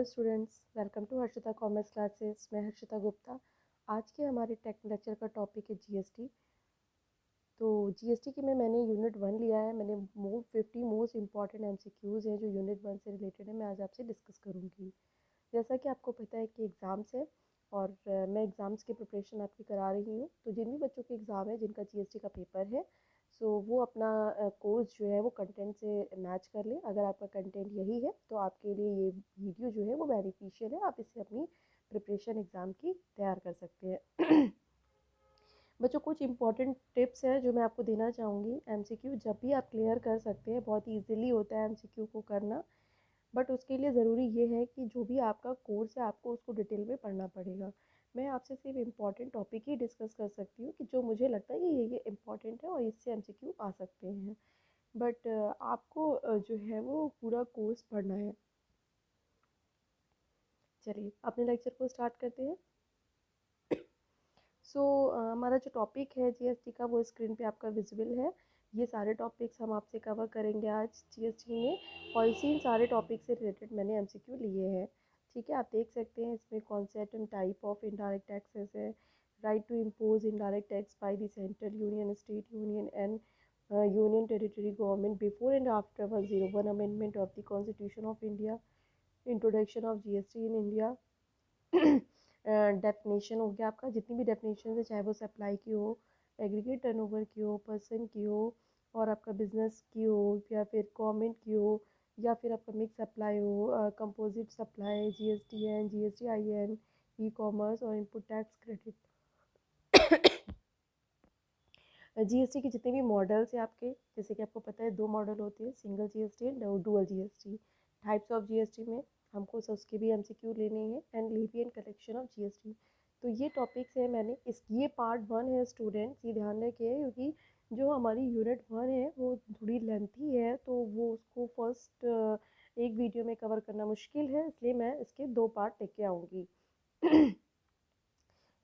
Students, welcome to Harshita commerce classes. मैं हर्षिता गुप्ता। आज के हमारे टेक लेक्चर का टॉपिक है जीएसटी। तो जीएसटी की मैंने यूनिट 1 लिया है। मैंने 50 मोस्ट इंपॉर्टेंट एमसीक्यूज़ हैं जो यूनिट 1 से रिलेटेड है, मैं आज आपसे डिस्कस करूँगी। जैसा कि आपको पता है कि एग्ज़ाम्स है और मैं एग्ज़ाम्स की प्रिपरेशन आपकी करा रही हूँ। तो जिन भी बच्चों के एग्ज़ाम है, जिनका जीएसटी का पेपर है, सो वो अपना कोर्स जो है वो कंटेंट से मैच कर लें। अगर आपका कंटेंट यही है तो आपके लिए ये वीडियो जो है वो बेनिफिशियल है। आप इससे अपनी प्रिपरेशन एग्ज़ाम की तैयार कर सकते हैं। बच्चों, कुछ इंपॉर्टेंट टिप्स हैं जो मैं आपको देना चाहूँगी। एमसीक्यू जब भी आप क्लियर कर सकते हैं, बहुत ईजिली होता है एमसीक्यू को करना, बट उसके लिए ज़रूरी ये है कि जो भी आपका कोर्स है आपको उसको डिटेल में पढ़ना पड़ेगा। मैं आपसे सिर्फ इम्पॉर्टेंट टॉपिक ही डिस्कस कर सकती हूँ कि जो मुझे लगता है कि ये इम्पॉर्टेंट है और इससे एमसीक्यू आ सकते हैं। बट आपको जो है वो पूरा कोर्स पढ़ना है। चलिए अपने लेक्चर को स्टार्ट करते हैं। हमारा जो टॉपिक है जीएसटी का वो स्क्रीन पे आपका विजिबल है। ये सारे टॉपिक्स हम आपसे कवर करेंगे आज जीएसटी में, और इसी सारे टॉपिक से रिलेटेड मैंने एमसीक्यू लिए हैं। ठीक है, आप देख सकते हैं इसमें concept and type of indirect taxes है। Right to impose indirect tax by the central union, state union and union territory government before and after 101 amendment of the constitution of India, introduction of GST in India. Definition हो गया आपका, जितनी भी definition है, चाहे वो supply की हो, एग्रीगेट टर्नओवर की हो, पर्सन की हो, और आपका बिजनेस की हो, या फिर गवर्नमेंट की हो, या फिर आपका मिक्स सप्लाई हो, composite supply, GST N, GST I N, e commerce और इनपुट टैक्स क्रेडिट। जीएसटी के जितने भी मॉडल्स हैं आपके, जैसे कि आपको पता है 2 मॉडल होते हैं, single GST and dual GST. Types of GST में हमको उसके भी एमसीक्यू लेने हैं, and levy and collection of GST. तो ये टॉपिक्स है, मैंने ये पार्ट 1 है स्टूडेंट्स, ये ध्यान रखिए, क्योंकि जो हमारी यूनिट 1 है वो थोड़ी लेंथी है, तो वो उसको फर्स्ट एक वीडियो में कवर करना मुश्किल है, इसलिए मैं इसके 2 पार्ट लेके आऊँगी।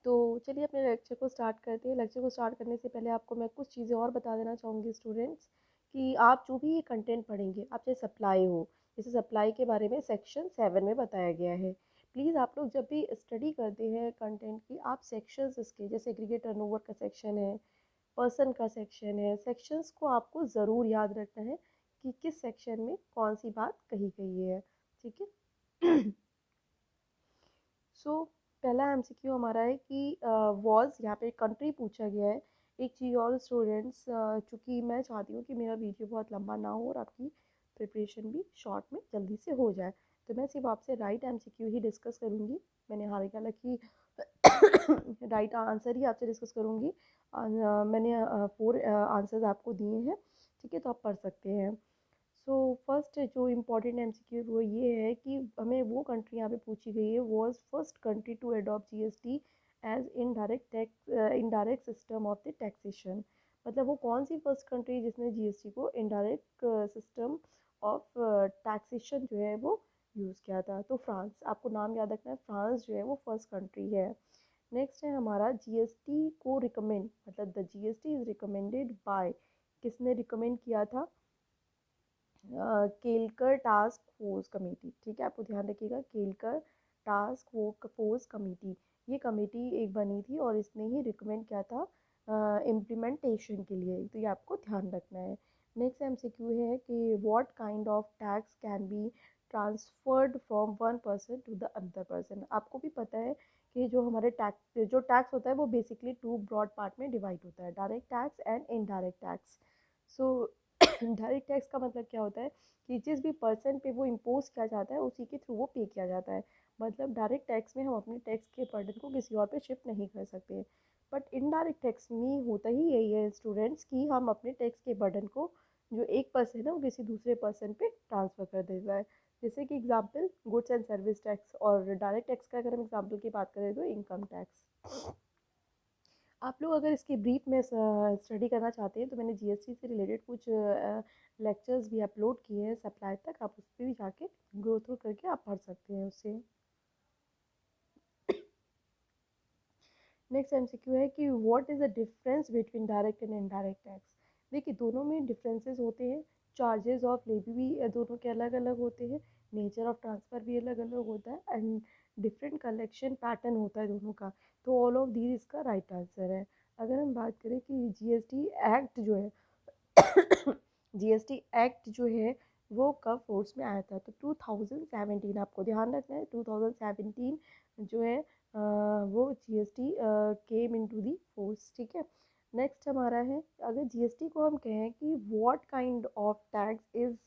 तो चलिए अपने लेक्चर को स्टार्ट करते हैं। लेक्चर को स्टार्ट करने से पहले आपको मैं कुछ चीज़ें और बता देना चाहूँगी स्टूडेंट्स, कि आप जो भी ये कंटेंट पढ़ेंगे, आप चाहे सप्लाई हो, जैसे सप्लाई के बारे में सेक्शन 7 में बताया गया है। प्लीज़ आप लोग जब भी स्टडी करते हैं कंटेंट की, आप सेक्शंस इसके, जैसे एग्रीगेट टर्नओवर का सेक्शन है, पर्सन का सेक्शन है, सेक्शंस को आपको ज़रूर याद रखना है कि किस सेक्शन में कौन सी बात कही गई है। ठीक है। सो पहला एमसीक्यू हमारा है कि वॉज, यहाँ पे कंट्री पूछा गया है। एक चीज़ और स्टूडेंट्स, चूँकि मैं चाहती हूँ कि मेरा वीडियो बहुत लंबा ना हो और आपकी प्रिपरेशन भी शॉर्ट में जल्दी से हो जाए, तो मैं सिर्फ आपसे राइट एमसीक्यू ही डिस्कस करूँगी। मैंने हालांकि राइट आंसर ही आपसे डिस्कस करूँगी। मैंने 4 आंसर्स आपको दिए हैं, ठीक है, तो आप पढ़ सकते हैं। सो फर्स्ट जो इम्पोर्टेंट एमसीक्यू वो ये है कि हमें वो कंट्री यहाँ पे पूछी गई है, was first country to adopt GST as indirect system of the taxation. मतलब वो कौन सी फर्स्ट कंट्री जिसने जीएसटी को इनडायरेक्ट सिस्टम ऑफ टैक्सेशन जो है वो यूज़ किया था। तो फ्रांस, आपको नाम याद रखना है, फ्रांस जो है वो फर्स्ट कंट्री है। नेक्स्ट है हमारा जीएसटी को रिकमेंड, मतलब the GST is recommended by, किसने रिकमेंड किया था? Kelkar task force committee. ठीक है, आपको ध्यान रखिएगा, केलकर टास्क फोर्स कमेटी, ये कमेटी एक बनी थी और इसने ही रिकमेंड किया था इम्प्लीमेंटेशन के लिए, तो ये आपको ध्यान रखना है। नेक्स्ट एमसीक्यू है कि what kind of tax can be transferred from one person to the other person. आपको भी पता है कि जो हमारे टैक्स होता है वो बेसिकली 2 ब्रॉड पार्ट में डिवाइड होता है, direct tax and indirect tax. So direct tax का मतलब क्या होता है कि जिस भी पर्सन पे वो इम्पोज किया जाता है उसी के थ्रू वो पे किया जाता है। मतलब डायरेक्ट टैक्स में हम अपने टैक्स के बर्डन को किसी और पे शिफ्ट नहीं कर सकते, बट इनडायरेक्ट टैक्स में होता ही यही है स्टूडेंट्स, कि हम अपने टैक्स के बर्डन को, जो एक पर्सन है वो किसी दूसरे पर्सन पे ट्रांसफ़र कर देता है। जैसे कि example goods and service tax, और डायरेक्ट टैक्स का अगर हम एग्जांपल की बात करें तो इनकम टैक्स। आप लोग अगर इसकी ब्रीफ में स्टडी करना चाहते हैं तो मैंने जीएसटी से रिलेटेड कुछ लेक्चर्स भी अपलोड किए हैं सप्लाई तक, आप उस पर भी जाके गो थ्रू करके आप पढ़ सकते हैं उससे। नेक्स्ट एमसीक्यू है कि what is the difference between direct and indirect tax. देखिए दोनों में डिफरेंसेस होते हैं, चार्जेस ऑफ लेवी भी दोनों के अलग अलग होते हैं, नेचर ऑफ ट्रांसफ़र भी अलग अलग होता है एंड डिफरेंट कलेक्शन पैटर्न होता है दोनों का। तो ऑल ऑफ दीज इसका राइट आंसर है। अगर हम बात करें कि जीएसटी एक्ट जो है जीएसटी एक्ट जो है वो कब फोर्स में आया था, तो 2017, आपको ध्यान रखना है 2017 जो है वो GST came into the force, ठीक है। नेक्स्ट हमारा है, अगर जीएसटी को हम कहें कि what kind of tax is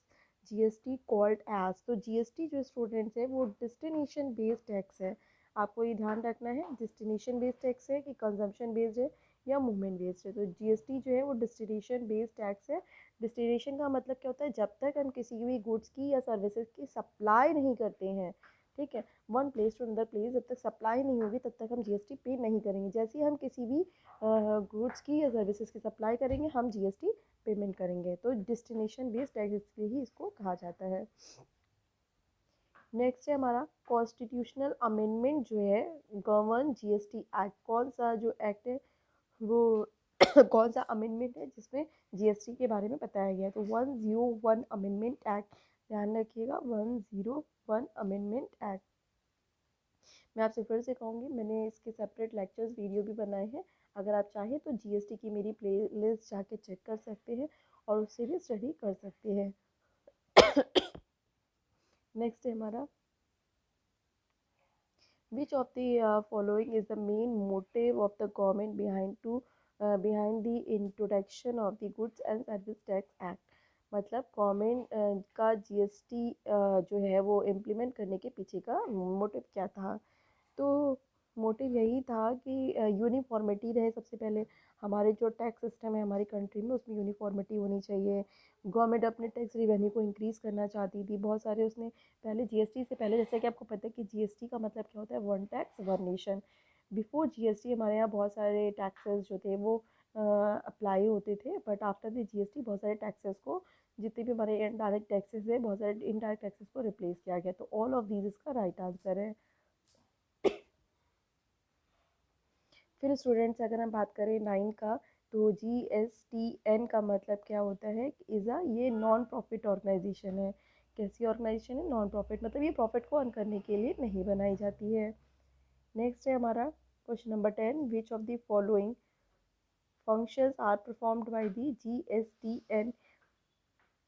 GST called as, तो जीएसटी जो स्टूडेंट्स है वो डेस्टिनेशन बेस्ड टैक्स है। आपको ये ध्यान रखना है, डेस्टिनेशन बेस्ड टैक्स है कि कंजम्पशन बेस्ड है या मूवमेंट बेस्ड है। तो जीएसटी जो है वो डेस्टिनेशन बेस्ड टैक्स है। डेस्टिनेशन का मतलब क्या होता है, जब तक हम किसी भी गुड्स की या सर्विसेज की सप्लाई नहीं करते हैं, ठीक है, one place to another place, जब तक सप्लाई नहीं होगी तब तक हम जीएसटी पे नहीं करेंगे। जैसे ही हम किसी भी गुड्स की या सर्विसेज की सप्लाई करेंगे हम जीएसटी पेमेंट करेंगे। तो डेस्टिनेशन बेस्ड टैक्स इसलिए ही इसको कहा जाता है। नेक्स्ट है हमारा कॉन्स्टिट्यूशनल अमेंडमेंट जो है गवर्न जीएसटी एक्ट। कौन सा जो एक्ट है वो कौन सा अमेंडमेंट है जिसमें जीएसटी के बारे में बताया गया है, तो 101 अमेंडमेंट एक्ट, ध्यान रखिएगा 101 अमेंडमेंट एक्ट। मैं आपसे फिर से कहूँगी, मैंने इसके सेपरेट लेक्चर्स वीडियो भी बनाए हैं, अगर आप चाहें तो जीएसटी की मेरी प्ले लिस्ट जाके चेक कर सकते हैं और उससे भी स्टडी कर सकते हैं। नेक्स्ट है हमारा, which of the following is the main motive of the government behind the introduction of the goods and service tax act। मतलब गवर्नमेंट का जीएसटी जो है वो इम्प्लीमेंट करने के पीछे का मोटिव क्या था, तो मोटिव यही था कि यूनिफॉर्मिटी रहे। सबसे पहले हमारे जो टैक्स सिस्टम है हमारी कंट्री में उसमें यूनिफॉर्मिटी होनी चाहिए। गवर्नमेंट अपने टैक्स रिवेन्यू को इंक्रीज़ करना चाहती थी। बहुत सारे उसने पहले जीएसटी से पहले, जैसे कि आपको पता है कि जीएसटी का मतलब क्या होता है, one tax one nation. Before GST हमारे यहाँ बहुत सारे टैक्सेस जो थे वो अप्लाई होते थे, बट आफ्टर द जीएसटी बहुत सारे टैक्सेस को, जितने भी हमारे इनडायरेक्ट टैक्सेस है, बहुत सारे इनडायरेक्ट टैक्सेस को रिप्लेस किया गया। तो ऑल ऑफ दीज इसका राइट आंसर है। फिर स्टूडेंट्स अगर हम बात करें 9 का, तो GSTN का मतलब क्या होता है, इज़ा ये नॉन प्रॉफिट ऑर्गेनाइजेशन है। कैसी ऑर्गेनाइजेशन है, नॉन प्रॉफिट, मतलब ये प्रॉफिट को अर्न करने के लिए नहीं बनाई जाती है। नेक्स्ट है हमारा question number 10, which of the following functions are performed by the GSTN,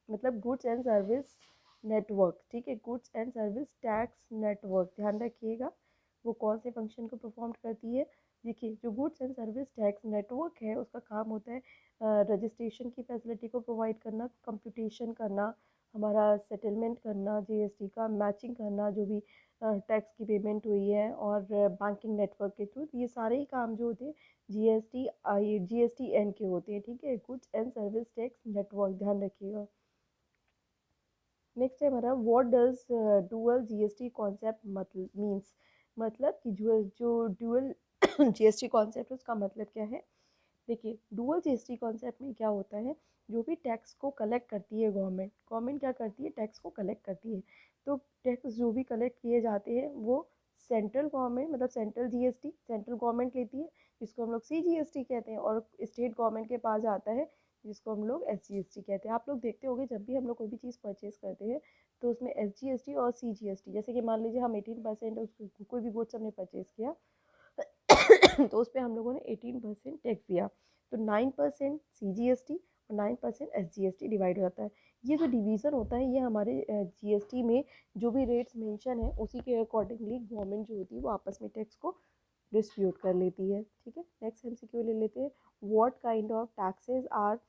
मतलब गुड्स एंड सर्विस नेटवर्क, ठीक है, goods and service tax network, ध्यान रखिएगा वो कौन से फंक्शन को परफॉर्म करती है। देखिए जो goods and service tax network है उसका काम होता है रजिस्ट्रेशन की फैसिलिटी को प्रोवाइड करना, कंप्यूटेशन करना, हमारा सेटलमेंट करना जीएसटी का, मैचिंग करना जो भी टैक्स की पेमेंट हुई है, और बैंकिंग नेटवर्क के थ्रू, ये सारे ही काम जो होते हैं GSTN के होते हैं, ठीक है, goods and service tax network, ध्यान रखिएगा। नेक्स्ट है हमारा, what does dual GST concept मतलब मीन्स, मतलब कि जो डुअल जीएसटी कॉन्सेप्ट है उसका मतलब क्या है। देखिए डुअल जीएसटी कॉन्सेप्ट में क्या होता है, जो भी टैक्स को कलेक्ट करती है गवर्नमेंट, गवर्नमेंट क्या करती है, टैक्स को कलेक्ट करती है। तो टैक्स जो भी कलेक्ट किए जाते हैं वो सेंट्रल गवर्नमेंट, मतलब सेंट्रल जीएसटी सेंट्रल गवर्नमेंट लेती है, जिसको हम लोग सीजीएसटी कहते हैं, और स्टेट गवर्नमेंट के पास आता है जिसको हम लोग एसजीएसटी कहते हैं। आप लोग देखते होंगे जब भी हम लोग कोई भी चीज़ परचेज करते हैं तो उसमें एसजीएसटी और सीजीएसटी, जैसे कि मान लीजिए हम 18% उसको कोई भी गुड्स हमने परचेज किया तो उस पर हम लोगों ने 18% टैक्स दिया, तो 9% CGST और 9% SGST डिवाइड हो जाता है। ये जो डिवीज़न होता है ये हमारे जीएसटी में जो भी रेट्स मेंशन है उसी के अकॉर्डिंगली गवर्नमेंट जो होती है वो आपस में टैक्स को डिस्ट्रीब्यूट कर लेती है, ठीक है। नेक्स्ट MCQ ले लेते हैं, what kind of taxes are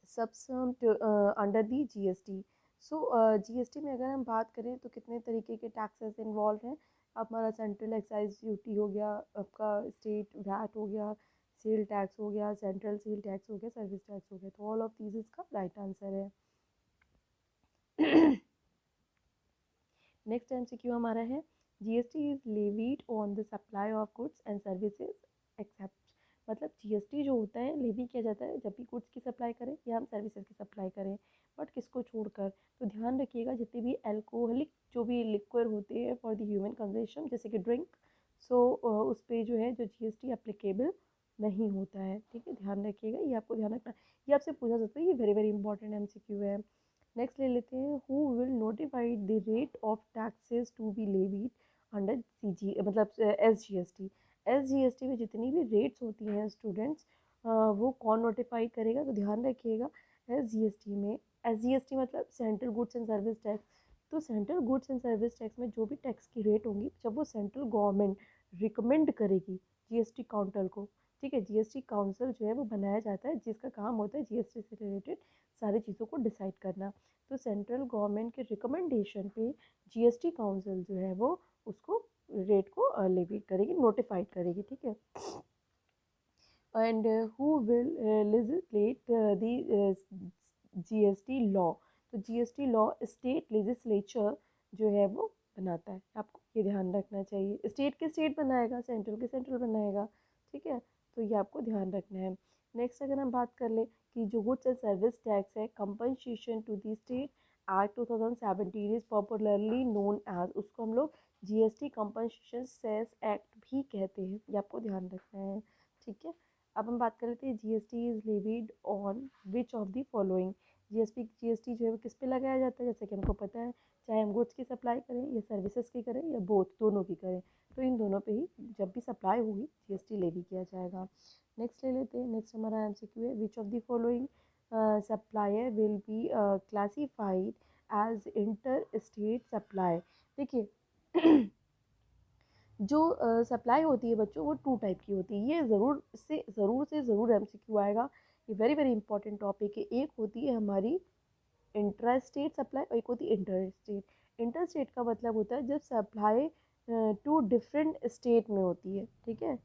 subsumed under the GST. So GST में अगर हम बात करें तो कितने तरीके के टैक्सेस इन्वॉल्व हैं। हमारा सेंट्रल एक्साइज ड्यूटी हो गया, आपका स्टेट वैट हो गया, सेल टैक्स हो गया, सेंट्रल सेल टैक्स हो गया, सर्विस टैक्स हो गया, तो ऑल ऑफ दीज इसका राइट आंसर है। नेक्स्ट MCQ हमारा है, GST is levied on the supply of goods and services except, मतलब जीएसटी जो होता है लेवी किया जाता है जब भी गुड्स की सप्लाई करें या हम सर्विसेज की सप्लाई करें, बट किसको छोड़कर, तो ध्यान रखिएगा जितने भी अल्कोहलिक जो भी लिक्विड होते हैं फॉर द ह्यूमन कंजम्पशन जैसे कि ड्रिंक, सो उस पर जो है जो जीएसटी अप्लीकेबल नहीं होता है, ठीक है, ध्यान रखिएगा, ये आपको ध्यान रखना। ये आपसे पूछा सकता है, ये वेरी वेरी इंपॉर्टेंट MCQ है। नेक्स्ट ले लेते हैं, who will notified the rate of taxes to be levied under CG मतलब SGST। SGST में जितनी भी रेट्स होती हैं स्टूडेंट्स, वो कौन नोटिफाई करेगा, तो ध्यान रखिएगा SGST में, SGST मतलब central goods and service tax. तो central goods and service tax में जो भी टैक्स की रेट होंगी, जब वो सेंट्रल गवर्नमेंट रिकमेंड करेगी GST काउंटर को, ठीक है, GST काउंसिल जो है वो बनाया जाता है, जिसका काम होता है GST से रिलेटेड सारी चीज़ों को डिसाइड करना। तो सेंट्रल गवर्नमेंट के रिकमेंडेशन पे GST काउंसिल जो है वो उसको रेट को लेवी करेगी, नोटिफाइड करेगी, ठीक है। And who will legislate the GST law, तो GST लॉ स्टेट लेजिस्लेचर जो है वो बनाता है, आपको ये ध्यान रखना चाहिए। स्टेट के स्टेट बनाएगा, सेंट्रल के सेंट्रल बनाएगा, ठीक है, तो ये आपको ध्यान रखना है। नेक्स्ट अगर हम बात कर ले कि जो गुड्स एंड सर्विस टैक्स है, compensation to the state act 2017 is popularly known as, उसको हम लोग GST कंपनसेशन सेस एक्ट भी कहते हैं, ये आपको ध्यान रखना है, ठीक है। अब हम बात कर लेते हैं GST is levied on which of the following. GST जो है वो किस पे लगाया जाता है, जैसे कि हमको पता है, चाहे हम गुड्स की सप्लाई करें या सर्विसेज की करें या बोथ दोनों की करें, तो इन दोनों पे ही जब भी सप्लाई होगी GST लेवी किया जाएगा। नेक्स्ट ले लेते हैं, नेक्स्ट हमारा MCQ है, which of the following supplier will be classified as inter state supply. देखिए जो सप्लाई होती है बच्चों, वो टू टाइप की होती है, ये ज़रूर MCQ आएगा, ये वेरी वेरी इंपॉर्टेंट टॉपिक है। एक होती है हमारी इंट्रा स्टेट सप्लाई और एक होती है इंटर स्टेट। इंटर स्टेट का मतलब होता है जब सप्लाई टू डिफरेंट स्टेट में होती है, ठीक है,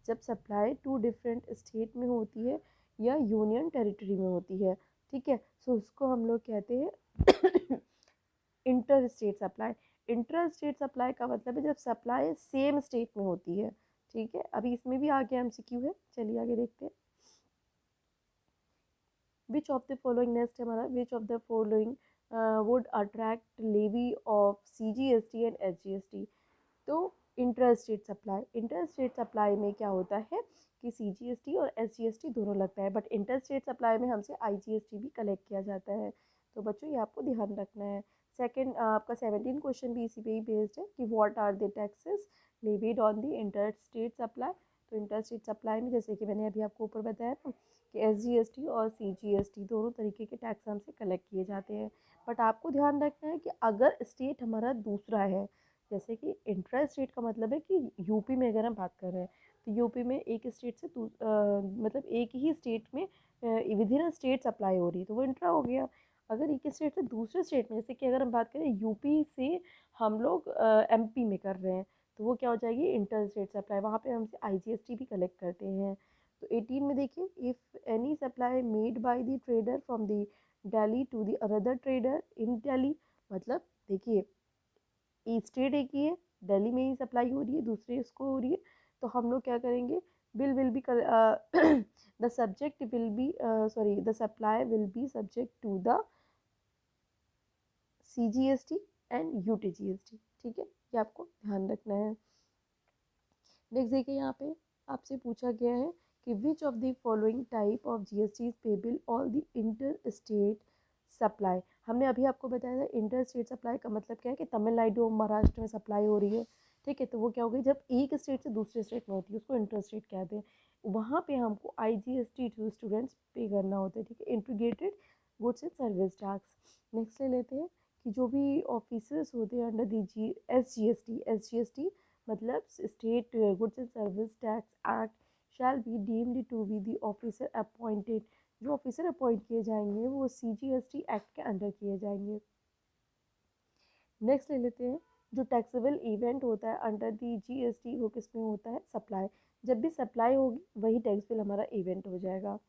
जब सप्लाई टू डिफरेंट स्टेट में होती है या यूनियन टेरिटरी में होती है, ठीक है, सो उसको हम लोग कहते हैं inter state supply. Inter state supply का मतलब है जब सप्लाई सेम स्टेट में होती है, ठीक है। अभी इसमें भी आगे MCQ है, चलिए आगे देखते हैं। Which of the following, next हमारा, which of the following would attract levy of CGST and SGST। तो inter state supply, inter state supply में क्या होता है कि CGST और SGST दोनों लगता है, बट इंटर स्टेट सप्लाई में हमसे IGST भी कलेक्ट किया जाता है, तो बच्चों ये आपको ध्यान रखना है। सेकंड आपका 17 क्वेश्चन भी इसी पे ही बेस्ड है कि what are the taxes levied on the inter state supply. तो इंटर स्टेट सप्लाई में जैसे कि मैंने अभी आपको ऊपर बताया था कि SGST और CGST दोनों तरीके के टैक्स हमसे कलेक्ट किए जाते हैं, बट आपको ध्यान रखना है कि अगर स्टेट हमारा दूसरा है, जैसे कि इंट्रा स्टेट का मतलब है कि यूपी में अगर हम बात कर रहे हैं, तो यूपी में एक स्टेट से मतलब एक ही स्टेट में विद इन स्टेट सप्लाई हो रही है, तो वो इंट्रा हो गया। अगर एक स्टेट से दूसरे स्टेट में, जैसे कि अगर हम बात करें यूपी से हम लोग MP में कर रहे हैं, तो वो क्या हो जाएगी, इंटर स्टेट सप्लाई, वहाँ पे हमसे IGST भी कलेक्ट करते हैं। तो 18 में देखिए, if any supply made by the trader from the Delhi to the another trader in Delhi, मतलब देखिए स्टेट एक ही है, दिल्ली में ही सप्लाई हो रही है, दूसरे इसको हो रही है, तो हम लोग क्या करेंगे, bill will be the subject will be sorry the supply will be subject to the CGST and UTGST, ठीक है, ये आपको ध्यान रखना है। नेक्स्ट देखिए, यहाँ पे आपसे पूछा गया है कि विच of the following type of GST is payable all the inter state supply. हमने अभी आपको बताया था इंटर स्टेट सप्लाई का मतलब क्या है कि तमिलनाडु और महाराष्ट्र में सप्लाई हो रही है, ठीक है, तो वो क्या हो गई, जब एक स्टेट से दूसरे स्टेट में होती है उसको इंटर स्टेट कहते हैं, वहाँ पे हमको IGST टू स्टूडेंट्स पे करना होता है, ठीक है, integrated goods and service tax. Next ले लेते हैं कि जो भी ऑफिसर्स होते हैं अंडर दी SGST मतलब state goods and service tax act shall be deemed to be the officer appointed, जो ऑफिसर अपॉइंट किए जाएंगे वो CGST एक्ट के अंडर किए जाएंगे। नेक्स्ट ले लेते हैं, जो टैक्सेबल इवेंट होता है अंडर दी GST वो किस में होता है, सप्लाई, जब भी सप्लाई होगी वही टैक्स बिल हमारा इवेंट हो जाएगा।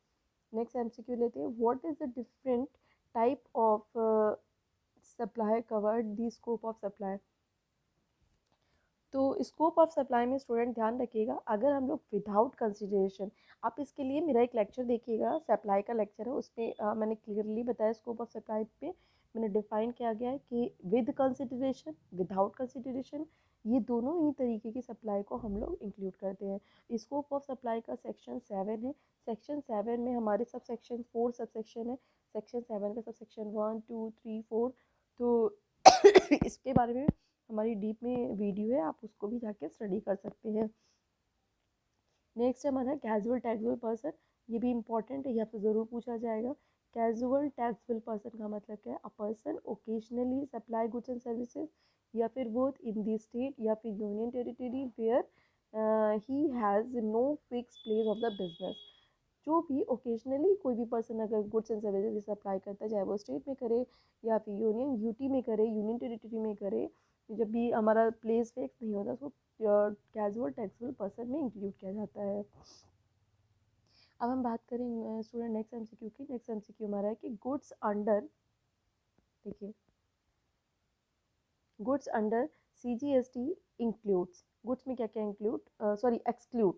नेक्स्ट MCQ लेते हैं, what is the different type of supply covered the scope of supply. तो स्कोप ऑफ सप्लाई में स्टूडेंट ध्यान रखिएगा, अगर हम लोग विदाउट कंसिडरेशन, आप इसके लिए मेरा एक लेक्चर देखिएगा, सप्लाई का लेक्चर है, उसमें मैंने क्लियरली बताया स्कोप ऑफ सप्लाई पे मैंने डिफाइन किया गया है कि विद कंसिडरेशन, विदाउट कंसिडरेशन ये दोनों ही तरीके की सप्लाई को हम लोग इंक्लूड करते हैं। स्कोप ऑफ सप्लाई का सेक्शन 7 है। सेक्शन 7 में हमारे सब सेक्शन 4 सब सेक्शन है। सेक्शन 7 का सब सेक्शन 1 2 3 4। तो इसके बारे में हमारी डीप में वीडियो है, आप उसको भी जाके स्टडी कर सकते हैं। नेक्स्ट है हमारा कैजुअल टैक्सेबल पर्सन। ये भी इंपॉर्टेंट है, यहाँ पे ज़रूर पूछा जाएगा। कैजुअल टैक्सेबल पर्सन का मतलब क्या है? A person occasionally supply goods and services या फिर बोथ इन दी स्टेट या फिर union territory where he has no fix place of the business. जो भी ओकेजनली कोई भी पर्सन अगर गुड्स एंड सर्विसेज सप्लाई करता है, चाहे वो स्टेट में करे या फिर यूनियन यूटी में करे, यूनियन टेरिटरी में करे, जब भी हमारा प्लेस फिक्स नहीं होता, उसको कैजुअल टैक्सेबल पर्सन में इंक्लूड किया जाता है। अब हम बात करें स्टूडेंट नेक्स्ट एमसीक्यू की। नेक्स्ट एमसीक्यू हमारा है कि गुड्स अंडर, देखिए, goods under CGST includes, goods में क्या क्या इंक्लूड, सॉरी एक्सक्लूड।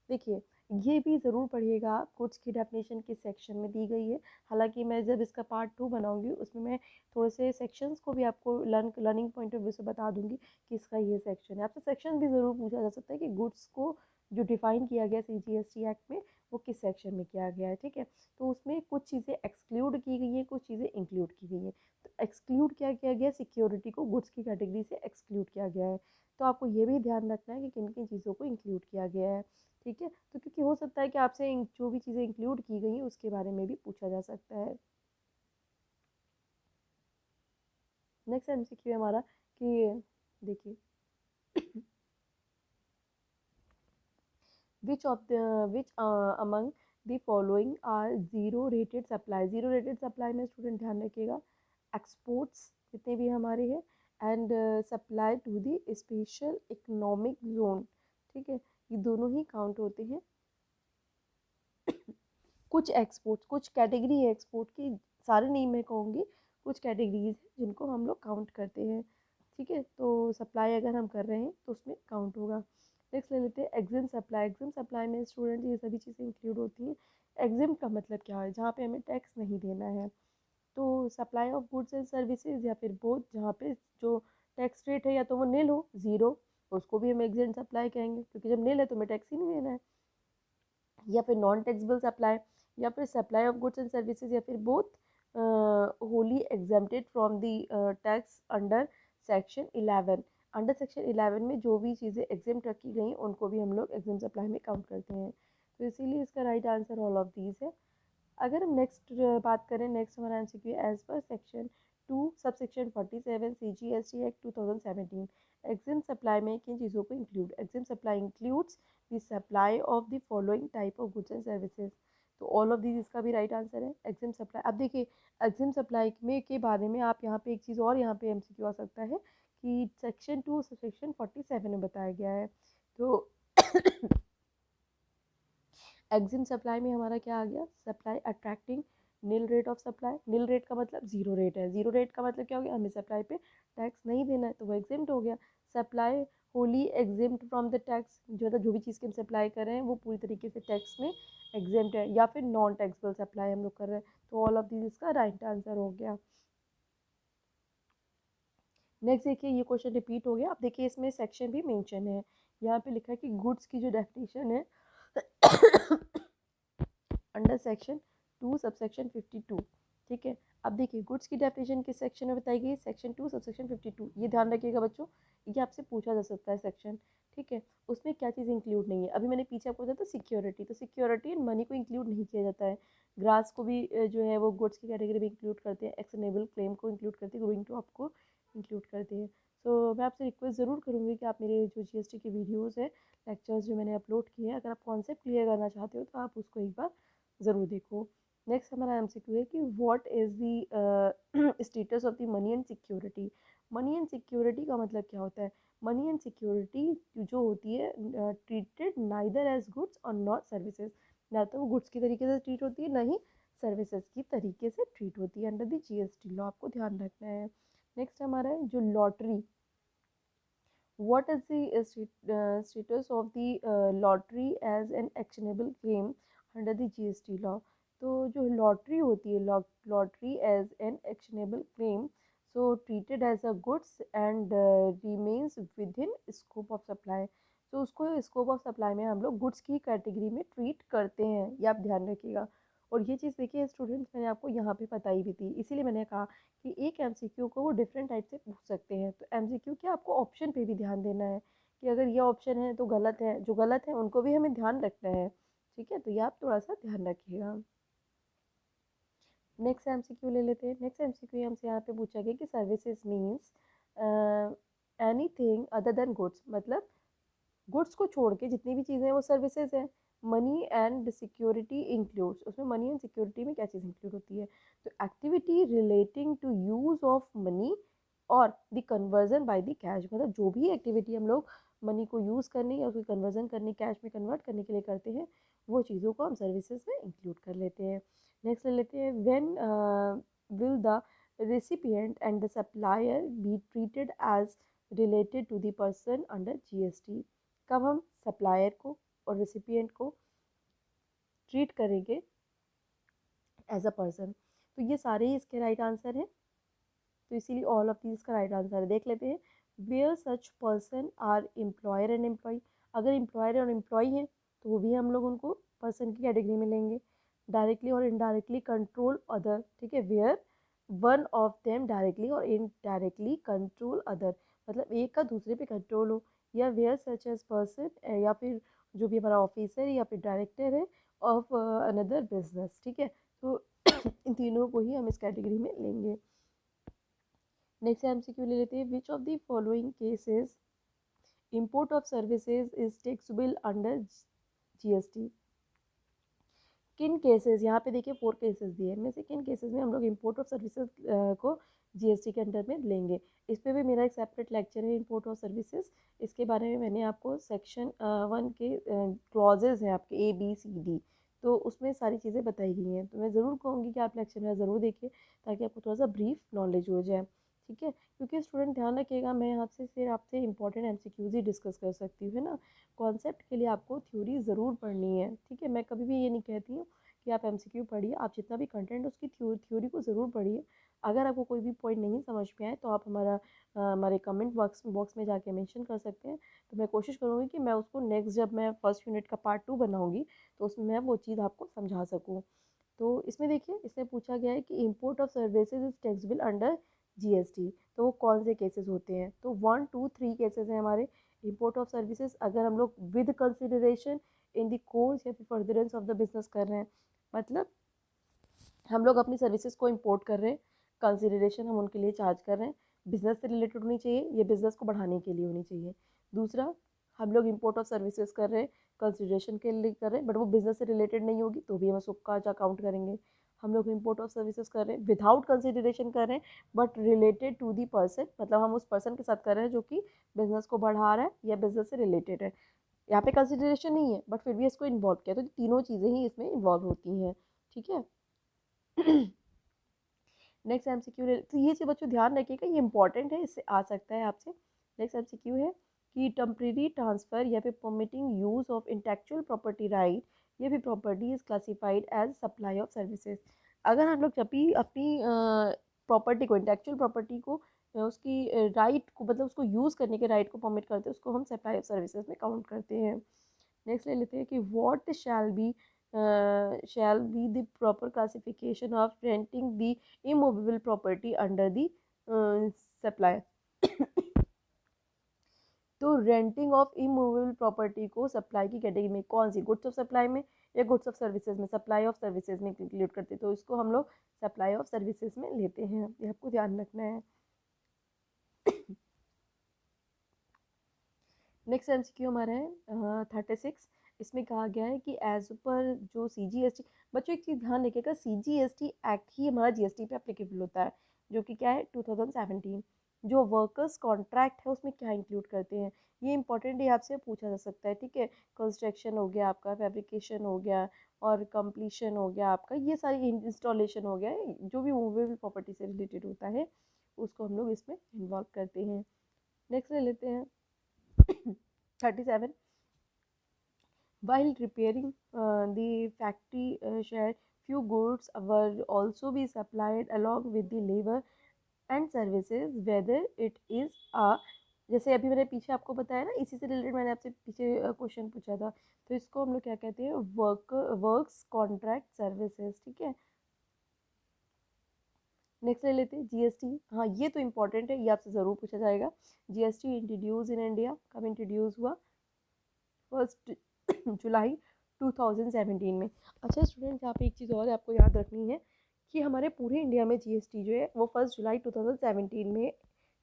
देखिए, ये भी ज़रूर पढ़िएगा आप, गुड्स की डेफिनेशन किस सेक्शन में दी गई है। हालांकि मैं जब इसका पार्ट 2 बनाऊंगी उसमें मैं थोड़े से सेक्शंस को भी आपको लर्निंग पॉइंट ऑफ व्यू से बता दूंगी कि इसका ये सेक्शन है। आपसे सेक्शन भी ज़रूर पूछा जा सकता है कि गुड्स को जो डिफाइन किया गया सीजीएसटी एक्ट में वो किस सेक्शन में किया गया है, ठीक है। तो उसमें कुछ चीज़ें एक्सक्लूड की गई हैं, कुछ चीज़ें इंक्लूड की गई हैं। तो एक्सक्लूड क्या किया गया? सिक्योरिटी को गुड्स की कैटेगरी से एक्सक्लूड किया गया है। तो आपको ये भी ध्यान रखना है कि किन किन चीज़ों को इंक्लूड किया गया है, ठीक है। तो क्योंकि हो सकता है कि आपसे जो भी चीज़ें इंक्लूड की गई हैं उसके बारे में भी पूछा जा सकता है। नेक्स्ट एमसीक्यू है हमारा कि देखिए, which among the following are zero rated supply. Zero rated supply में स्टूडेंट ध्यान रखिएगा, एक्सपोर्ट्स जितने भी हमारे हैं and supply to the special economic zone, ठीक है, ये दोनों ही काउंट होते हैं। कुछ एक्सपोर्ट्स, कुछ कैटेगरी है एक्सपोर्ट की, सारे नहीं मैं कहूँगी, कुछ कैटेगरीज हैं जिनको हम लोग काउंट करते हैं, ठीक है। तो सप्लाई अगर हम कर रहे हैं तो उसमें काउंट होगा। नेक्स्ट ले लेते हैं एग्जिम सप्लाई। एग्जिम सप्लाई में स्टूडेंट ये सभी चीज़ें इंक्लूड होती हैं। एग्जिम का मतलब क्या है? जहाँ पे हमें टैक्स नहीं देना है। तो supply of goods and services या फिर बोथ, जहाँ पे जो टैक्स रेट है या तो वो नील हो, ज़ीरो, उसको भी हम एग्जिम सप्लाई कहेंगे, क्योंकि जब नील है तो हमें टैक्स ही नहीं देना है। या फिर नॉन टैक्सेबल सप्लाई, या फिर supply of goods and services, या फिर both Holi exempted from the tax under section 11। Under section 11 में जो भी चीज़ें एग्जेम्प्ट रखी गई उनको भी हम लोग एग्जिम सप्लाई में काउंट करते हैं। तो इसीलिए इसका right answer all of these है। अगर हम नेक्स्ट बात करें, नेक्स्ट हमारा MCQ as per section 2 sub section 47 CGST act 2017, EXIM supply में किन चीज़ों को include? EXIM supply includes the supply of the following type of goods and services. तो ऑल ऑफ दीज इसका भी राइट आंसर है, एग्जिम सप्लाई। अब देखिए, एग्जिम सप्लाई में के बारे में आप यहाँ पे एक चीज़ और यहाँ पे एमसीक्यू आ सकता है कि सेक्शन 2 सेक्शन 47 में बताया गया है। तो एग्जिम सप्लाई में हमारा क्या आ गया? Supply attracting nil rate of supply. Nil rate का मतलब जीरो रेट है। जीरो रेट का मतलब क्या हो गया? हमें सप्लाई पे टैक्स नहीं देना है, तो वो एग्जिम्ट हो गया। Supply Holi exempt from the tax, जो मतलब जो भी चीज़ की हम सप्लाई कर रहे हैं वो पूरी तरीके से टैक्स में एग्जिम्ट है। या फिर नॉन टैक्सेबल सप्लाई हम लोग कर रहे हैं। तो ऑल ऑफ दिस इसका राइट आंसर हो गया। नेक्स्ट देखिए, ये क्वेश्चन रिपीट हो गया। अब देखिए, इसमें सेक्शन भी मेंशन है। यहाँ पे लिखा है कि गुड्स की जो डेफिनेशन है अंडर सेक्शन 2 सबसेक्शन 52, ठीक है। अब देखिए, गुड्स की डेफिनेशन किस सेक्शन में बताई गई? Section 2 subsection 52। ये ध्यान रखिएगा बच्चों, ये आपसे पूछा जा सकता है सेक्शन, ठीक है। उसमें क्या चीज़ इंक्लूड नहीं है? अभी मैंने पीछे आपको बताया था सिक्योरिटी, तो सिक्योरिटी एंड मनी को इंक्लूड नहीं किया जाता है। ग्रास को भी जो है वो गुड्स की कैटेगरी में इंक्लूड करते हैं। एक्सनेबल क्लेम को इंक्लूड करते हैं, ग्रोइंग टॉप को इंक्लूड करते हैं। सो मैं आपसे रिक्वेस्ट ज़रूर करूँगी कि आप मेरे जो जीएसटी के वीडियोज़ हैं, लेक्चर्स जो मैंने अपलोड किए हैं, अगर आप कॉन्सेप्ट क्लियर करना चाहते हो तो आप उसको एक बार ज़रूर देखो। नेक्स्ट हमारा एमसीक्यू है कि what is the status of the money and security. Money and security का मतलब क्या होता है? मनी एंड सिक्योरिटी जो होती है, ट्रीटेड नाइदर एज गुड्स और नॉट सर्विसेज। ना तो वो गुड्स की तरीके से ट्रीट होती है, ना ही सर्विसेज की तरीके से ट्रीट होती है अंडर द जीएसटी लॉ। आपको ध्यान रखना है। नेक्स्ट हमारा है जो lottery. What is the status of the lottery as an actionable claim under the GST law? तो जो लॉटरी होती है, lottery as an actionable claim, so treated as a goods and remains within scope of supply. तो उसको scope of supply में हम लोग goods की कैटेगरी में ट्रीट करते हैं, ये आप ध्यान रखिएगा। और ये चीज़ देखिए स्टूडेंट्स, मैंने आपको यहाँ पे बताई भी थी, इसीलिए मैंने कहा कि एक एमसीक्यू को वो डिफरेंट टाइप से पूछ सकते हैं। तो एमसीक्यू क्या, आपको ऑप्शन पे भी ध्यान देना है कि अगर ये ऑप्शन है तो गलत है, जो गलत है उनको भी हमें ध्यान रखना है। ठीक है, तो ये आप थोड़ा सा ध्यान रखिएगा। नेक्स्ट एमसीक्यू ले लेते हैं। नेक्स्ट एमसीक्यू हमसे यहाँ पे पूछा गया कि services means anything other than goods, मतलब गुड्स को छोड़ के जितनी भी चीज़ें हैं वो सर्विसेज हैं। मनी एंड सिक्योरिटी इंक्लूड्स, उसमें मनी एंड सिक्योरिटी में क्या चीज़ इंक्लूड होती है? तो activity relating to use of money और the conversion by the cash, मतलब जो भी एक्टिविटी हम लोग मनी को यूज़ करने या उसकी कन्वर्जन करने, कैश में कन्वर्ट करने के लिए करते हैं, वो चीज़ों को हम सर्विसेज में इंक्लूड कर लेते हैं। नेक्स्ट ले लेते हैं, when will the recipient and the supplier be treated as related to the person under GST। कब हम सप्लायर को और रेसिपिएंट को ट्रीट करेंगे एज अ पर्सन? तो ये सारे ही इसके राइट आंसर हैं, तो इसीलिए ऑल ऑफ दीज का राइट आंसर है। देख लेते हैं, where such person are employer and employee. अगर एम्प्लॉयर और एम्प्लॉय हैं तो वो भी हम लोग उनको पर्सन की कैटेगरी में लेंगे। डायरेक्टली और इनडायरेक्टली कंट्रोल अदर, ठीक है, where one of them directly और इनडायरेक्टली कंट्रोल अदर, मतलब एक का दूसरे पे कंट्रोल हो। या वेयर सच एज पर्सन, या फिर जो भी हमारा ऑफिसर या फिर डायरेक्टर है ऑफ अनदर बिजनेस। ठीक है, तो इन तीनों को ही हम इस कैटेगरी में लेंगे। नेक्स्ट एमसीक्यू ले लेते हैं, which of the following cases import of services is taxable under GST. किन केसेस, यहाँ पे देखिए 4 केसेस दिए, इनमें से किन केसेस में हम लोग इम्पोर्ट ऑफ सर्विसेज को जीएसटी के अंडर में लेंगे? इस पे भी मेरा एक सेपरेट लेक्चर है, इम्पोर्ट ऑफ सर्विसेज। इसके बारे में मैंने आपको सेक्शन 1 के क्लॉजेज हैं आपके ABCD, तो उसमें सारी चीज़ें बताई गई हैं। तो मैं ज़रूर कहूँगी कि आप लेक्चर मेरा ज़रूर देखिए ताकि आपको थोड़ा सा ब्रीफ नॉलेज हो जाए। ठीक है, क्योंकि स्टूडेंट ध्यान रखिएगा, मैं आपसे सिर्फ आपसे इंपॉर्टेंट एमसीक्यूज ही डिस्कस कर सकती हूँ, है ना। कॉन्सेप्ट के लिए आपको थ्योरी ज़रूर पढ़नी है। ठीक है, मैं कभी भी ये नहीं कहती हूँ कि आप एमसीक्यू पढ़िए, आप जितना भी कंटेंट उसकी थ्योरी को ज़रूर पढ़िए। अगर आपको कोई भी पॉइंट नहीं समझ में आए तो आप हमारे कमेंट बॉक्स में जाके मेंशन कर सकते हैं। तो मैं कोशिश करूँगी कि मैं उसको नेक्स्ट, जब मैं फर्स्ट यूनिट का पार्ट 2 बनाऊँगी तो उसमें मैं वो चीज़ आपको समझा सकूँ। तो इसमें देखिए, इसमें पूछा गया है कि import of services is taxable under GST, तो वो कौन से केसेस होते हैं? तो 1 2 3 केसेस हैं हमारे इम्पोर्ट ऑफ सर्विसेज, अगर हम लोग with consideration in the course या फिर फर्दरेंस ऑफ द बिजनेस कर रहे हैं, मतलब हम लोग अपनी सर्विसेज को इम्पोर्ट कर रहे हैं, कंसिडरेशन हम उनके लिए चार्ज कर रहे हैं, बिजनेस से रिलेटेड होनी चाहिए, ये बिजनेस को बढ़ाने के लिए होनी चाहिए। दूसरा, हम लोग इम्पोर्ट ऑफ सर्विसेज कर रहे हैं, कंसिडरेशन के लिए कर रहे हैं, बट वो बिजनेस से रिलेटेड नहीं होगी तो भी हम उसको का काउंट करेंगे। हम लोग इम्पोर्ट ऑफ सर्विसेज कर रहे हैं विदाउट कंसिडरेशन कर रहे हैं, but related to the person, मतलब हम उस पर्सन के साथ कर रहे हैं जो कि बिजनेस को बढ़ा रहा है या बिजनेस से रिलेटेड है। यहाँ पे कंसिडरेशन नहीं है बट फिर भी इसको इन्वॉल्व किया, तो तीनों चीज़ें ही इसमें इन्वॉल्व होती हैं। ठीक है। नेक्स्ट एमसीक्यू, तो ये चीज़ बच्चों ध्यान रखिएगा, ये इंपॉर्टेंट है, इससे आ सकता है आपसे। नेक्स्ट एमसीक्यू है कि टेम्परेरी ट्रांसफ़र या फिर permitting use of intellectual property right या फिर property is classified as supply of services. अगर हम लोग जब भी अपनी प्रॉपर्टी को, इंटेलेक्चुअल प्रॉपर्टी को, उसकी राइट को, मतलब उसको यूज़ करने के राइट को परमिट करते हैं, उसको हम सप्लाई ऑफ सर्विसेज में काउंट करते हैं। नेक्स्ट ले लेते हैं कि what shall be the proper classification of renting the immovable property under the supply। तो रेंटिंग ऑफ इमूवेबल प्रॉपर्टी को सप्लाई की कैटेगरी में कौन सी, गुड्स ऑफ सप्लाई में या गुड्स ऑफ सर्विसेज में, सप्लाई ऑफ सर्विसेज में इंक्लूड करते हैं, तो इसको हम लोग सप्लाई ऑफ सर्विसेज में लेते हैं, ये आपको ध्यान रखना है। नेक्स्ट एमसीक्यू हमारा है 36। इसमें कहा गया है कि एज पर जो CGST, बच्चों एक चीज़ ध्यान रखिएगा, CGST एक्ट ही हमारा GST पे एप्लीकेबल होता है, जो कि क्या है 2017। जो वर्कर्स कॉन्ट्रैक्ट है उसमें क्या इंक्लूड करते हैं, ये इंपॉर्टेंट है, आपसे पूछा जा सकता है। ठीक है, कंस्ट्रक्शन हो गया आपका, फैब्रिकेशन हो गया और कंप्लीशन हो गया आपका, ये सारी इंस्टॉलेशन हो गया, जो भी मूवेबल प्रॉपर्टी से रिलेटेड होता है उसको हम लोग इसमें इन्वॉल्व करते हैं। नेक्स्ट ले लेते हैं 37। While repairing the factory shed, few goods were also be supplied along with the labor and services whether it is a, जैसे अभी मैंने पीछे आपको बताया ना, इसी से रिलेटेड मैंने आपसे पीछे क्वेश्चन पूछा था, तो इसको हम लोग क्या कहते हैं, वर्क्स कॉन्ट्रैक्ट सर्विसेज, ठीक है। नेक्स्ट ले लेते हैं जीएसटी। हाँ, ये तो इम्पोर्टेंट है, ये आपसे ज़रूर पूछा जाएगा। जीएसटी इंट्रोड्यूस इन इंडिया, कब इंट्रोड्यूस हुआ? 1 जुलाई 2017 में। अच्छा स्टूडेंट, यहाँ पे एक चीज़ और है आपको याद रखनी है कि हमारे पूरे इंडिया में जीएसटी जो है वो 1 जुलाई 2017 में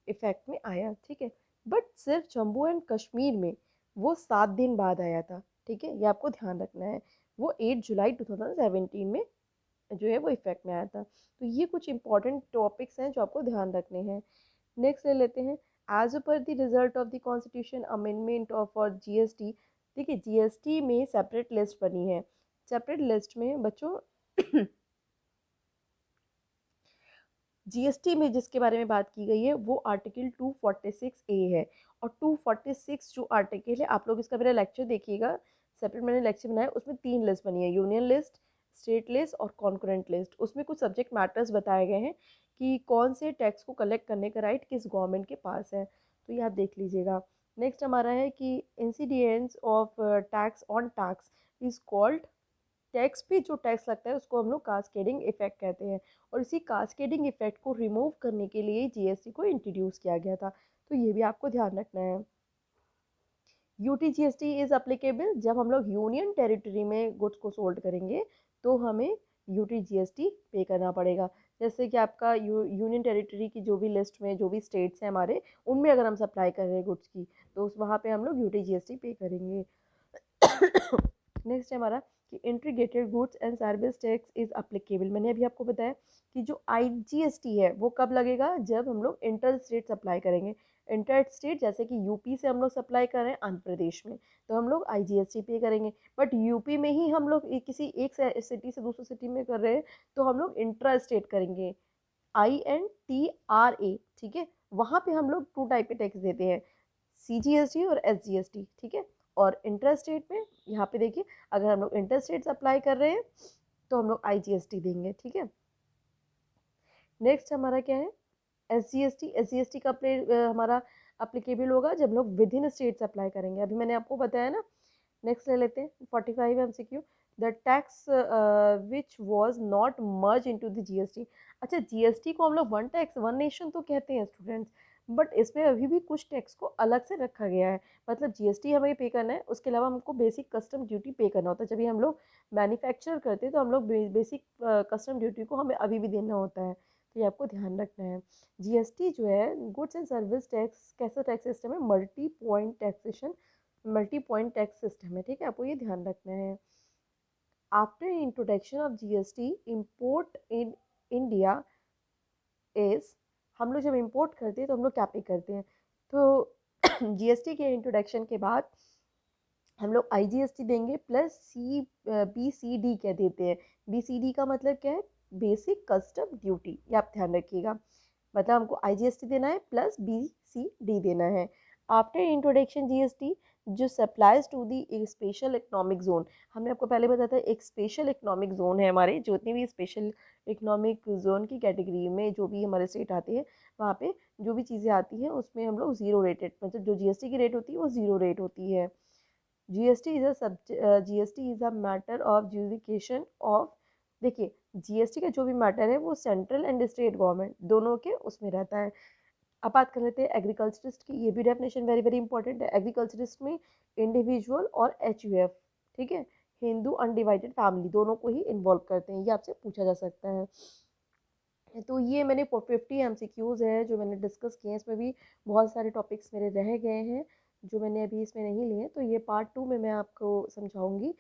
इफेक्ट में आया, ठीक है। बट सिर्फ जम्मू एंड कश्मीर में वो 7 दिन बाद आया था, ठीक है, ये आपको ध्यान रखना है। वो 8 जुलाई 2017 में जो है वो इफेक्ट में आया था। तो ये कुछ इंपॉर्टेंट टॉपिक्स हैं जो आपको ध्यान रखने हैं। नेक्स्ट ले लेते हैं, as per the result of the constitution amendment of for GST. देखिए जीएसटी में सेपरेट लिस्ट बनी है। सेपरेट लिस्ट में बच्चों जीएसटी में जिसके बारे में बात की गई है वो आर्टिकल 246A है। और 246 जो आर्टिकल है, आप लोग इसका मेरा लेक्चर देखिएगा, सेपरेट मैंने लेक्चर बनाया, उसमें 3 लिस्ट बनी है, यूनियन लिस्ट, स्टेट लिस्ट और कॉन्करेंट लिस्ट। उसमें कुछ सब्जेक्ट मैटर्स बताए गए हैं कि कौन से टैक्स को कलेक्ट करने का राइट किस गवर्नमेंट के पास है, तो ये आप देख लीजिएगा। नेक्स्ट हमारा है कि incidence of tax on tax is called, tax पे जो टैक्स लगता है उसको हम लोग कास्केडिंग इफेक्ट कहते हैं। और इसी कास्केडिंग इफेक्ट को रिमूव करने के लिए जीएसटी को इंट्रोड्यूस किया गया था, तो ये भी आपको ध्यान रखना है। यूटी जीएसटी इज अप्लीकेबल जब हम लोग यूनियन टेरिटरी में गुड्स को सोल्ड करेंगे तो हमें यूटी जीएसटी पे करना पड़ेगा। जैसे कि आपका यूनियन टेरिटरी की जो भी लिस्ट में जो भी स्टेट्स हैं हमारे, उनमें अगर हम सप्लाई कर रहे हैं गुड्स की, तो उस वहाँ पे हम लोग यूटी जीएसटी पे करेंगे। नेक्स्ट है हमारा कि integrated goods and service tax is applicable. मैंने अभी आपको बताया कि जो आईजीएसटी है वो कब लगेगा, जब हम लोग इंटर स्टेट सप्लाई करेंगे। इंटर स्टेट जैसे कि यूपी से हम लोग सप्लाई कर रहे हैं आंध्र प्रदेश में, तो हम लोग आईजीएसटी पे करेंगे। बट यूपी में ही हम लोग किसी एक सिटी से दूसरी सिटी में कर रहे हैं, तो हम लोग इंट्रा स्टेट करेंगे, INTRA, ठीक है। वहाँ पे हम लोग 2 टाइप के टैक्स देते हैं, CGST और SGST, ठीक है। और इंटर स्टेट में यहाँ पे देखिए, अगर हम लोग इंटर स्टेट अप्लाई कर रहे हैं तो हम लोग IGST देंगे, ठीक है। नेक्स्ट हमारा क्या है, SGST का हमारा अप्लीकेबल होगा जब लोग विद इन स्टेट्स अप्लाई करेंगे, अभी मैंने आपको बताया ना। नेक्स्ट ले लेते हैं 45 MCQ, the tax which was not merge into the GST. अच्छा जीएसटी को हम लोग वन टैक्स वन नेशन तो कहते हैं स्टूडेंट्स, बट इसमें अभी भी कुछ टैक्स को अलग से रखा गया है। मतलब जीएसटी हमें पे करना है, उसके अलावा हमको बेसिक कस्टम ड्यूटी पे करना होता है। जब भी हम लोग मैन्युफैक्चर करते हैं तो हम लोग बेसिक कस्टम ड्यूटी को हमें अभी भी देना होता है, तो ये आपको ध्यान रखना है। जीएसटी जो है गुड्स एंड सर्विस टैक्स, कैसा टैक्स सिस्टम है, multi point taxation, multi point tax system है, ठीक है, आपको ये ध्यान रखना है। After introduction of GST import in India is, हम लोग जब इम्पोर्ट करते हैं तो हम लोग क्या पे करते हैं, तो जीएसटी के इंट्रोडक्शन के बाद हम लोग आईजीएसटी देंगे प्लस BCD क्या देते हैं। BCD का मतलब क्या है, बेसिक कस्टम ड्यूटी, ये आप ध्यान रखिएगा। मतलब हमको आईजीएसटी देना है प्लस BCD देना है। आफ्टर इंट्रोडक्शन जीएसटी जो supplies to the special economic zone, हमने आपको पहले बताया था एक स्पेशल इकोनॉमिक जोन है हमारे, जितनी भी स्पेशल इकोनॉमिक जोन की कैटेगरी में जो भी हमारे स्टेट आते हैं, वहाँ पे जो भी चीज़ें आती हैं उसमें हम लोग ज़ीरो रेटेड, मतलब जो जीएसटी की रेट होती है वो ज़ीरो रेट होती है। GST is a matter of judication of, देखिए जीएसटी का जो भी मैटर है वो सेंट्रल एंड स्टेट गवर्नमेंट दोनों के उसमें रहता है। अब बात कर लेते हैं एग्रीकल्चरिस्ट की, ये भी डेफिनेशन वेरी वेरी इंपॉर्टेंट है। एग्रीकल्चरिस्ट में इंडिविजुअल और HUF, ठीक है, हिंदू अनडिवाइडेड फैमिली, दोनों को ही इन्वॉल्व करते हैं, ये आपसे पूछा जा सकता है। तो ये मैंने 50 MCQs है जो मैंने डिस्कस किए हैं, इसमें भी बहुत सारे टॉपिक्स मेरे रह गए हैं जो मैंने अभी इसमें नहीं लिए, तो ये पार्ट 2 में मैं आपको समझाऊंगी।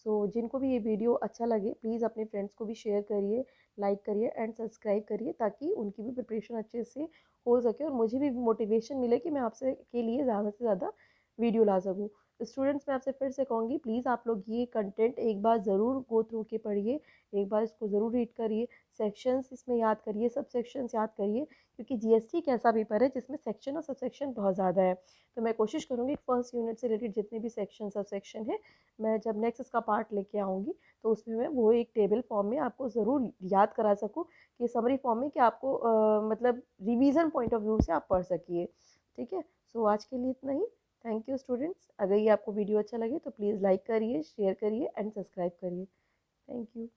सो जिनको भी ये वीडियो अच्छा लगे प्लीज़ अपने फ्रेंड्स को भी शेयर करिए, लाइक करिए एंड सब्सक्राइब करिए, ताकि उनकी भी प्रिपरेशन अच्छे से हो सके और मुझे भी मोटिवेशन मिले कि मैं आपसे के लिए ज़्यादा से ज़्यादा वीडियो ला सकूँ। स्टूडेंट्स मैं आपसे फिर से कहूँगी, प्लीज़ आप लोग ये कंटेंट एक बार ज़रूर गो थ्रू के पढ़िए, एक बार इसको ज़रूर रीड करिए, सेक्शंस इसमें याद करिए, सब सेक्शंस याद करिए, क्योंकि जीएसटी एक ऐसा पेपर है जिसमें सेक्शन और सब सेक्शन बहुत ज़्यादा है। तो मैं कोशिश करूँगी फर्स्ट यूनिट से रिलेटेड जितने भी सेक्शन सब सेक्शन है, मैं जब नेक्स्ट इसका पार्ट लेके आऊँगी तो उसमें मैं वो एक टेबल फॉर्म में आपको ज़रूर याद करा सकूँ, कि समरी फॉर्म में, कि आपको मतलब रिवीजन पॉइंट ऑफ व्यू से आप पढ़ सकिए। ठीक है, सो आज के लिए इतना ही। Thank you students. अगर ये आपको वीडियो अच्छा लगे तो प्लीज़ लाइक करिए, शेयर करिए एंड सब्सक्राइब करिए। Thank you.